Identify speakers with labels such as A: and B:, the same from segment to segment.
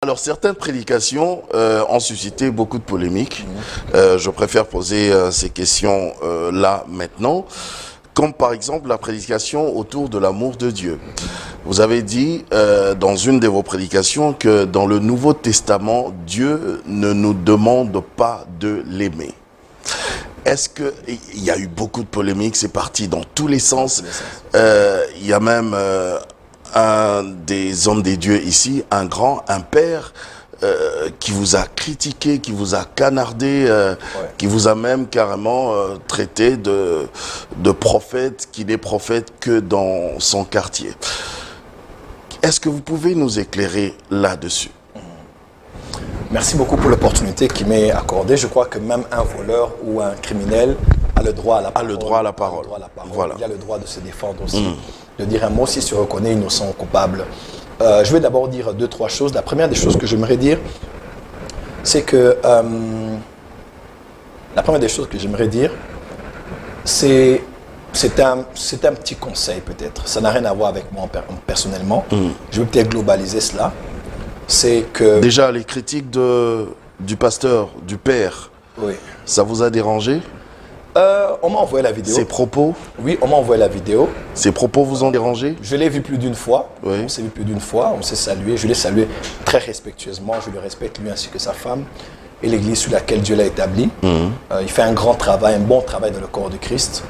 A: Alors, certaines prédications ont suscité beaucoup de polémiques. Je préfère poser ces questions là, maintenant. Comme par exemple la prédication autour de l'amour de Dieu. Vous avez dit dans une de vos prédications que dans le Nouveau Testament, Dieu ne nous demande pas de l'aimer. Est-ce que il y a eu beaucoup de polémiques, c'est parti dans tous les sens. Il y a même un des hommes des dieux ici, un père, qui vous a critiqué, qui vous a canardé, qui vous a même carrément traité de prophète, qui n'est prophète que dans son quartier. Est-ce que vous pouvez nous éclairer là-dessus?
B: Merci beaucoup pour l'opportunité qui m'est accordée. Je crois que même un voleur ou un criminel a le droit à la parole.
A: A le droit à la parole. Voilà.
B: Il a le droit de se défendre aussi, de dire un mot s'il se reconnaît innocent ou coupable. Je vais d'abord dire deux, trois choses. La première des choses que j'aimerais dire, c'est que c'est un petit conseil peut-être. Ça n'a rien à voir avec moi personnellement. Je vais peut-être globaliser cela. C'est que...
A: Déjà, les critiques du pasteur, du père,
B: oui.
A: Ça vous a dérangé?
B: On m'a envoyé la vidéo.
A: Ses propos?
B: Oui, on m'a envoyé la vidéo.
A: Ses propos vous ont dérangé?
B: Je l'ai vu plus d'une fois.
A: Oui.
B: On s'est vu plus d'une fois. On s'est salué. Je l'ai salué très respectueusement. Je le respecte lui ainsi que sa femme et l'église sur laquelle Dieu l'a établi. Il fait un grand travail, un bon travail dans le corps de Christ.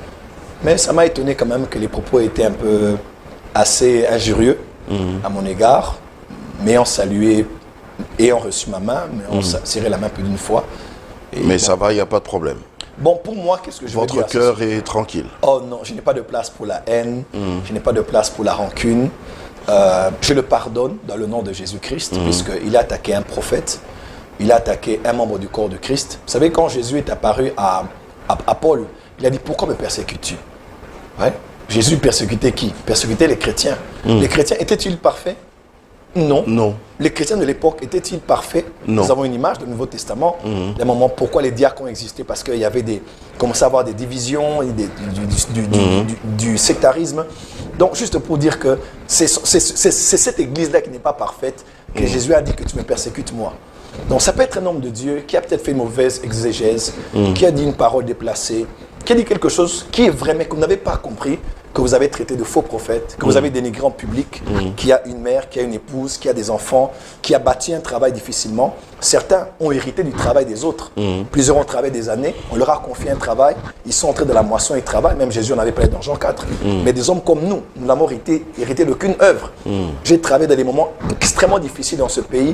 B: Mais ça m'a étonné quand même que les propos étaient un peu assez injurieux à mon égard. M'ayant salué, ayant reçu ma main, mais on serré la main plus d'une fois.
A: Mais bon, ça va, il n'y a pas de problème.
B: Bon, pour moi, qu'est-ce que je veux dire?
A: Votre cœur est tranquille.
B: Oh non, je n'ai pas de place pour la haine, je n'ai pas de place pour la rancune. Je le pardonne dans le nom de Jésus-Christ, puisqu'il a attaqué un prophète, il a attaqué un membre du corps de Christ. Vous savez, quand Jésus est apparu à Paul, il a dit, pourquoi me persécutes-tu? Ouais. Jésus persécutait qui? Persécutait les chrétiens. Les chrétiens étaient-ils parfaits? Non.
A: Non.
B: Les chrétiens de l'époque étaient-ils parfaits?
A: Non.
B: Nous avons une image du Nouveau Testament. D'un moment, pourquoi les diacres ont existé? Parce qu'il y avait commençait à avoir des divisions, du sectarisme. Donc, juste pour dire que c'est cette église-là qui n'est pas parfaite, que Jésus a dit que tu me persécutes moi. Donc, ça peut être un homme de Dieu qui a peut-être fait une mauvaise exégèse, qui a dit une parole déplacée, qui a dit quelque chose qui est vrai, mais que vous n'avez pas compris, que vous avez traité de faux prophètes, que vous avez dénigré en public, qui a une mère, qui a une épouse, qui a des enfants, qui a bâti un travail difficilement. Certains ont hérité du travail des autres. Plusieurs ont travaillé des années, on leur a confié un travail, ils sont entrés dans la moisson, ils travaillent, même Jésus en avait parlé dans Jean 4. Mais des hommes comme nous n'avons hérité d'aucune œuvre. J'ai travaillé dans des moments extrêmement difficiles dans ce pays.